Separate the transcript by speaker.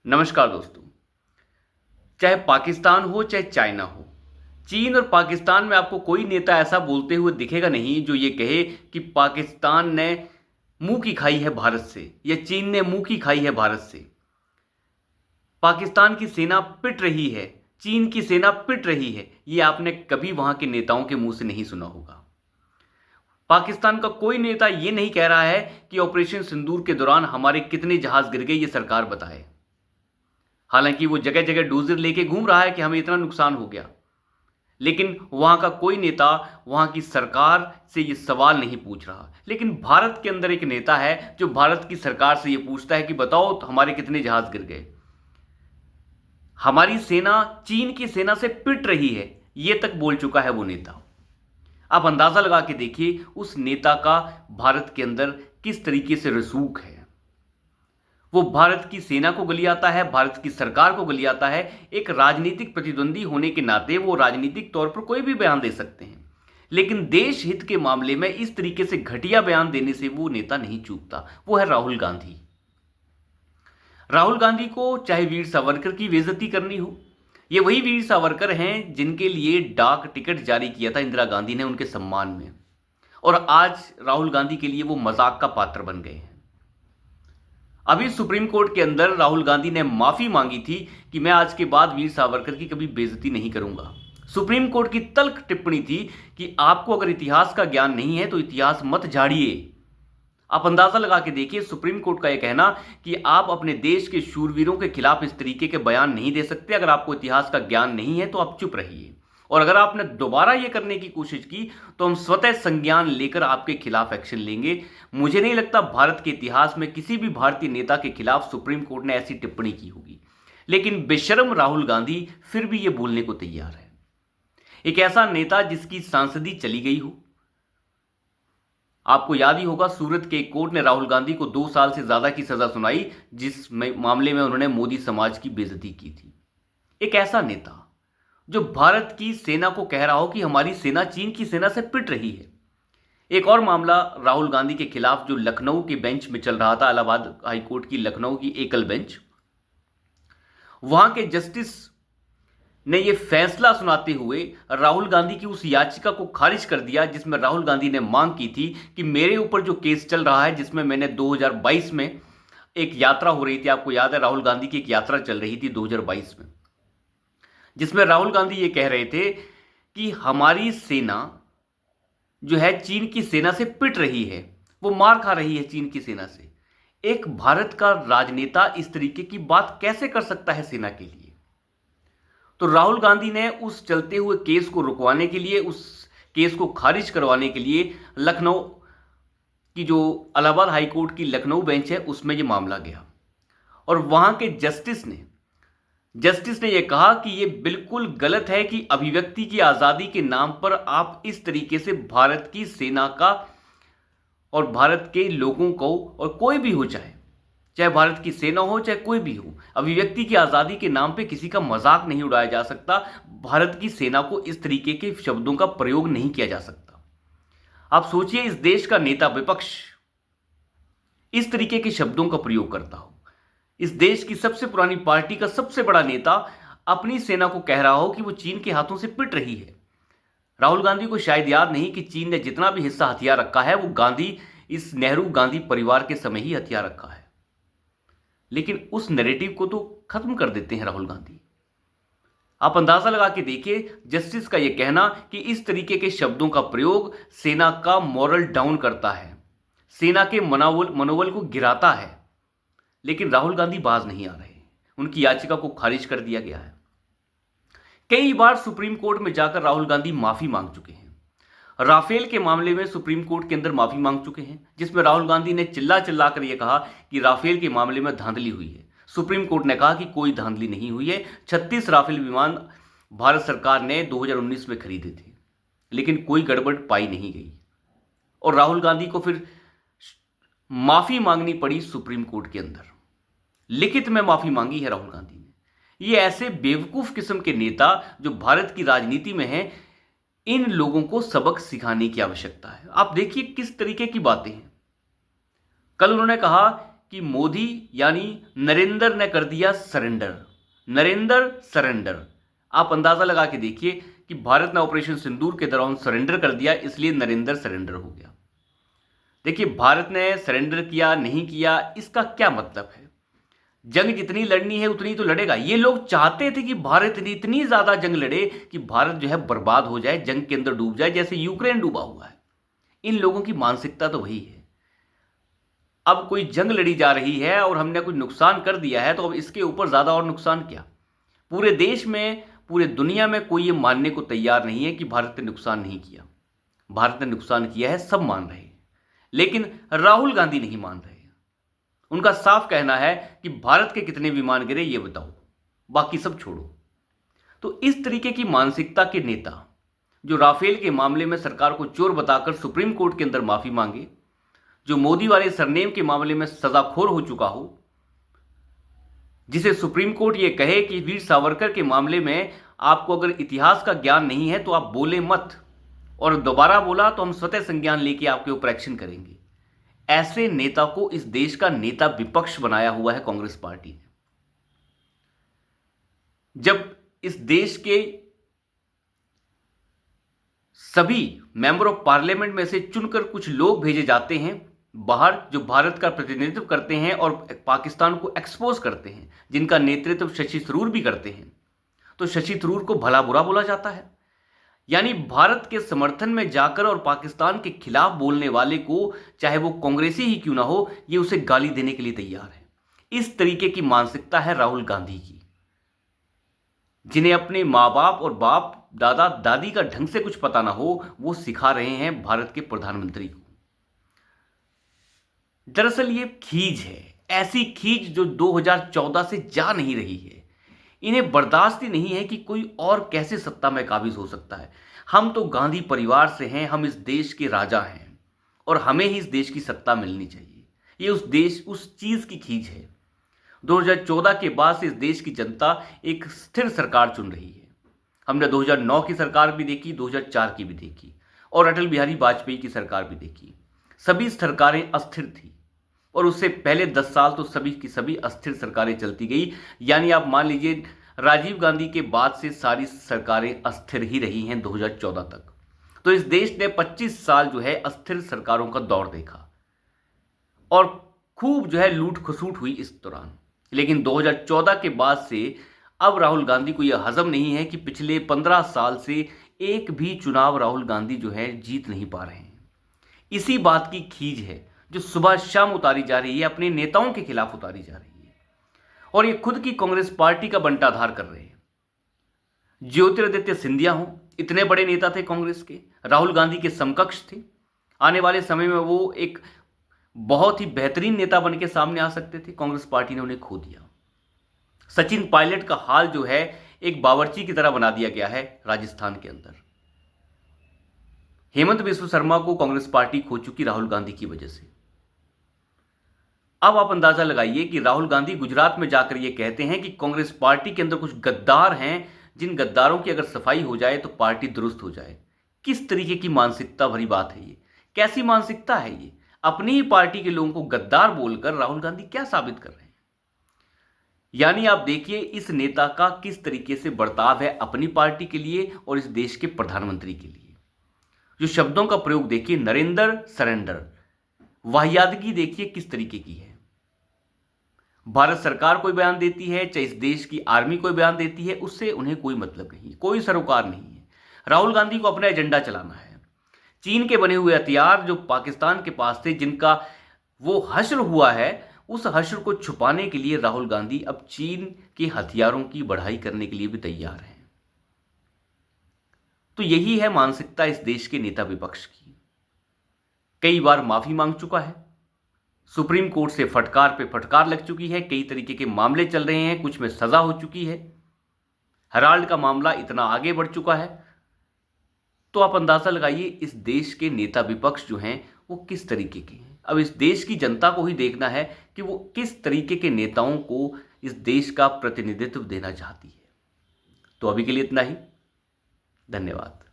Speaker 1: नमस्कार दोस्तों। चाहे पाकिस्तान हो चाहे चाइना हो, चीन और पाकिस्तान में आपको कोई नेता ऐसा बोलते हुए दिखेगा नहीं जो ये कहे कि पाकिस्तान ने मुंह की खाई है भारत से या चीन ने मुंह की खाई है भारत से। पाकिस्तान की सेना पिट रही है, चीन की सेना पिट रही है, ये आपने कभी वहां के नेताओं के मुंह से नहीं सुना होगा। पाकिस्तान का कोई नेता ये नहीं कह रहा है कि ऑपरेशन सिंदूर के दौरान हमारे कितने जहाज गिर गए, ये सरकार बताए। हालांकि वो जगह जगह डोजर लेके घूम रहा है कि हमें इतना नुकसान हो गया, लेकिन वहां का कोई नेता वहां की सरकार से ये सवाल नहीं पूछ रहा। लेकिन भारत के अंदर एक नेता है जो भारत की सरकार से ये पूछता है कि बताओ तो हमारे कितने जहाज गिर गए। हमारी सेना चीन की सेना से पिट रही है, ये तक बोल चुका है वो नेता। आप अंदाजा लगा के देखिए उस नेता का भारत के अंदर किस तरीके से रसूख है। वो भारत की सेना को गलियाता है, भारत की सरकार को गलियाता है। एक राजनीतिक प्रतिद्वंदी होने के नाते वो राजनीतिक तौर पर कोई भी बयान दे सकते हैं, लेकिन देश हित के मामले में इस तरीके से घटिया बयान देने से वो नेता नहीं चूकता। वो है राहुल गांधी। राहुल गांधी को चाहे वीर सावरकर की बेइज्जती करनी हो, ये वही वीर सावरकर हैं जिनके लिए डाक टिकट जारी किया था इंदिरा गांधी ने उनके सम्मान में, और आज राहुल गांधी के लिए वो मजाक का पात्र बन गए हैं। अभी सुप्रीम कोर्ट के अंदर राहुल गांधी ने माफी मांगी थी कि मैं आज के बाद वीर सावरकर की कभी बेइज्जती नहीं करूंगा। सुप्रीम कोर्ट की तल्ख टिप्पणी थी कि आपको अगर इतिहास का ज्ञान नहीं है तो इतिहास मत झाड़िए। आप अंदाजा लगा के देखिए सुप्रीम कोर्ट का यह कहना कि आप अपने देश के शूरवीरों के खिलाफ इस तरीके के बयान नहीं दे सकते। अगर आपको इतिहास का ज्ञान नहीं है तो आप चुप रहिए, और अगर आपने दोबारा यह करने की कोशिश की तो हम स्वतः संज्ञान लेकर आपके खिलाफ एक्शन लेंगे। मुझे नहीं लगता भारत के इतिहास में किसी भी भारतीय नेता के खिलाफ सुप्रीम कोर्ट ने ऐसी टिप्पणी की होगी, लेकिन बेशर्म राहुल गांधी फिर भी यह बोलने को तैयार है। एक ऐसा नेता जिसकी सांसदी चली गई हो। आपको याद ही होगा सूरत के एक कोर्ट ने राहुल गांधी को 2 साल से ज्यादा की सजा सुनाई, जिस मामले में उन्होंने मोदी समाज की बेइज्जती की थी। एक ऐसा नेता जो भारत की सेना को कह रहा हो कि हमारी सेना चीन की सेना से पिट रही है। एक और मामला राहुल गांधी के खिलाफ जो लखनऊ के बेंच में चल रहा था, इलाहाबाद हाईकोर्ट की लखनऊ की एकल बेंच, वहां के जस्टिस ने यह फैसला सुनाते हुए राहुल गांधी की उस याचिका को खारिज कर दिया जिसमें राहुल गांधी ने मांग की थी कि मेरे ऊपर जो केस चल रहा है, जिसमें मैंने 2022 में एक यात्रा हो रही थी, आपको याद है राहुल गांधी की एक यात्रा चल रही थी 2022 में, जिसमें राहुल गांधी ये कह रहे थे कि हमारी सेना जो है चीन की सेना से पिट रही है, वो मार खा रही है चीन की सेना से। एक भारत का राजनेता इस तरीके की बात कैसे कर सकता है सेना के लिए? तो राहुल गांधी ने उस चलते हुए केस को रुकवाने के लिए, उस केस को खारिज करवाने के लिए लखनऊ की जो इलाहाबाद हाईकोर्ट की लखनऊ बेंच है उसमें यह मामला गया, और वहां के जस्टिस ने यह कहा कि यह बिल्कुल गलत है कि अभिव्यक्ति की आजादी के नाम पर आप इस तरीके से भारत की सेना का और भारत के लोगों को, और कोई भी हो, चाहे भारत की सेना हो चाहे कोई भी हो, अभिव्यक्ति की आजादी के नाम पे किसी का मजाक नहीं उड़ाया जा सकता। भारत की सेना को इस तरीके के शब्दों का प्रयोग नहीं किया जा सकता। आप सोचिए इस देश का नेता विपक्ष इस तरीके के शब्दों का प्रयोग करता हो, इस देश की सबसे पुरानी पार्टी का सबसे बड़ा नेता अपनी सेना को कह रहा हो कि वो चीन के हाथों से पिट रही है। राहुल गांधी को शायद याद नहीं कि चीन ने जितना भी हिस्सा हथियार रखा है वो इस नेहरू गांधी परिवार के समय ही हथियार रखा है, लेकिन उस नैरेटिव को तो खत्म कर देते हैं राहुल गांधी। आप अंदाजा लगा के देखिए जस्टिस का यह कहना कि इस तरीके के शब्दों का प्रयोग सेना का मॉरल डाउन करता है, सेना के मनोबल को गिराता है, लेकिन राहुल गांधी बाज नहीं आ रहे। उनकी याचिका को खारिज कर दिया गया है। कई बार सुप्रीम कोर्ट में जाकर राहुल गांधी माफी मांग चुके हैं। राफेल के मामले में सुप्रीम कोर्ट के अंदर माफी मांग चुके हैं, जिसमें राहुल गांधी ने चिल्ला चिल्ला कर यह कहा कि राफेल के मामले में धांधली हुई है। सुप्रीम कोर्ट ने कहा कि कोई धांधली नहीं हुई है। 36 राफेल विमान भारत सरकार ने 2019 में खरीदे थे, लेकिन कोई गड़बड़ पाई नहीं गई, और राहुल गांधी को फिर माफी मांगनी पड़ी सुप्रीम कोर्ट के अंदर। लिखित में माफी मांगी है राहुल गांधी ने। ये ऐसे बेवकूफ किस्म के नेता जो भारत की राजनीति में हैं, इन लोगों को सबक सिखाने की आवश्यकता है। आप देखिए किस तरीके की बातें हैं। कल उन्होंने कहा कि मोदी यानी नरेंद्र ने कर दिया सरेंडर। नरेंद्र सरेंडर, आप अंदाजा लगा के देखिए कि भारत ने ऑपरेशन सिंदूर के दौरान सरेंडर कर दिया, इसलिए नरेंद्र सरेंडर हो गया। देखिए, भारत ने सरेंडर किया नहीं किया इसका क्या मतलब है? जंग जितनी लड़नी है उतनी तो लड़ेगा। ये लोग चाहते थे कि भारत इतनी ज्यादा जंग लड़े कि भारत जो है बर्बाद हो जाए, जंग के अंदर डूब जाए, जैसे यूक्रेन डूबा हुआ है। इन लोगों की मानसिकता तो वही है। अब कोई जंग लड़ी जा रही है और हमने कुछ नुकसान कर दिया है, तो अब इसके ऊपर ज्यादा और नुकसान क्या? पूरे देश में, पूरे दुनिया में कोई ये मानने को तैयार नहीं है कि भारत ने नुकसान नहीं किया। भारत ने नुकसान किया है, सब मान रहे हैं, लेकिन राहुल गांधी नहीं मान रहे। उनका साफ कहना है कि भारत के कितने विमान गिरे ये बताओ, बाकी सब छोड़ो। तो इस तरीके की मानसिकता के नेता जो राफेल के मामले में सरकार को चोर बताकर सुप्रीम कोर्ट के अंदर माफी मांगे, जो मोदी वाले सरनेम के मामले में सजाखोर हो चुका हो, जिसे सुप्रीम कोर्ट ये कहे कि वीर सावरकर के मामले में आपको अगर इतिहास का ज्ञान नहीं है तो आप बोले मत, और दोबारा बोला तो हम स्वतः संज्ञान लेके आपके ऊपर एक्शन करेंगे। ऐसे नेता को इस देश का नेता विपक्ष बनाया हुआ है कांग्रेस पार्टी ने। जब इस देश के सभी मेंबर ऑफ पार्लियामेंट में से चुनकर कुछ लोग भेजे जाते हैं बाहर, जो भारत का प्रतिनिधित्व करते हैं और पाकिस्तान को एक्सपोज करते हैं, जिनका नेतृत्व शशि थरूर भी करते हैं, तो शशि थरूर को भला बुरा बोला जाता है। यानी भारत के समर्थन में जाकर और पाकिस्तान के खिलाफ बोलने वाले को, चाहे वो कांग्रेसी ही क्यों ना हो, ये उसे गाली देने के लिए तैयार है। इस तरीके की मानसिकता है राहुल गांधी की, जिन्हें अपने माँ बाप और बाप दादा दादी का ढंग से कुछ पता ना हो, वो सिखा रहे हैं भारत के प्रधानमंत्री को। दरअसल ये खींच है, ऐसी खींच जो 2014 से जा नहीं रही है। इन्हें बर्दाश्त ही नहीं है कि कोई और कैसे सत्ता में काबिज हो सकता है। हम तो गांधी परिवार से हैं, हम इस देश के राजा हैं और हमें ही इस देश की सत्ता मिलनी चाहिए। ये उस चीज की खींच है। 2014 के बाद से इस देश की जनता एक स्थिर सरकार चुन रही है। हमने 2009 की सरकार भी देखी, 2004 की भी देखी और अटल बिहारी वाजपेयी की सरकार भी देखी। सभी सरकारें अस्थिर थी और उससे पहले 10 साल तो सभी की सभी अस्थिर सरकारें चलती गई। यानी आप मान लीजिए राजीव गांधी के बाद से सारी सरकारें अस्थिर ही रही हैं 2014 तक। तो इस देश ने 25 साल जो है अस्थिर सरकारों का दौर देखा और खूब जो है लूट खसूट हुई इस दौरान। लेकिन 2014 के बाद से अब राहुल गांधी को यह हजम नहीं है कि पिछले 15 साल से एक भी चुनाव राहुल गांधी जो है जीत नहीं पा रहे हैं। इसी बात की खींच है जो सुबह शाम उतारी जा रही है, अपने नेताओं के खिलाफ उतारी जा रही है और ये खुद की कांग्रेस पार्टी का बंटाधार कर रहे हैं। ज्योतिरादित्य सिंधिया हो, इतने बड़े नेता थे कांग्रेस के, राहुल गांधी के समकक्ष थे। आने वाले समय में वो एक बहुत ही बेहतरीन नेता बन के सामने आ सकते थे, कांग्रेस पार्टी ने उन्हें खो दिया। सचिन पायलट का हाल जो है एक बावर्ची की तरह बना दिया गया है राजस्थान के अंदर। हेमंत बिस्व शर्मा को कांग्रेस पार्टी खो चुकी राहुल गांधी की वजह से। अब आप अंदाजा लगाइए कि राहुल गांधी गुजरात में जाकर यह कहते हैं कि कांग्रेस पार्टी के अंदर कुछ गद्दार हैं, जिन गद्दारों की अगर सफाई हो जाए तो पार्टी दुरुस्त हो जाए। किस तरीके की मानसिकता भरी बात है ये? कैसी मानसिकता है ये? अपनी ही पार्टी के लोगों को गद्दार बोलकर राहुल गांधी क्या साबित कर रहे हैं? यानी आप देखिए इस नेता का किस तरीके से बर्ताव है अपनी पार्टी के लिए और इस देश के प्रधानमंत्री के लिए। जो शब्दों का प्रयोग देखिए, नरेंद्र सरेंडर, वाहियादगी देखिए किस तरीके की है। भारत सरकार कोई बयान देती है, चाहे इस देश की आर्मी कोई बयान देती है, उससे उन्हें कोई मतलब नहीं, कोई सरोकार नहीं है। राहुल गांधी को अपना एजेंडा चलाना है। चीन के बने हुए हथियार जो पाकिस्तान के पास थे, जिनका वो हश्र हुआ है, उस हश्र को छुपाने के लिए राहुल गांधी अब चीन के हथियारों की बढ़ाई करने के लिए भी तैयार हैं। तो यही है मानसिकता इस देश के नेता विपक्ष की। कई बार माफी मांग चुका है, सुप्रीम कोर्ट से फटकार पे फटकार लग चुकी है, कई तरीके के मामले चल रहे हैं, कुछ में सजा हो चुकी है, हेराल्ड का मामला इतना आगे बढ़ चुका है। तो आप अंदाजा लगाइए इस देश के नेता विपक्ष जो हैं वो किस तरीके के हैं। अब इस देश की जनता को ही देखना है कि वो किस तरीके के नेताओं को इस देश का प्रतिनिधित्व देना चाहती है। तो अभी के लिए इतना ही, धन्यवाद।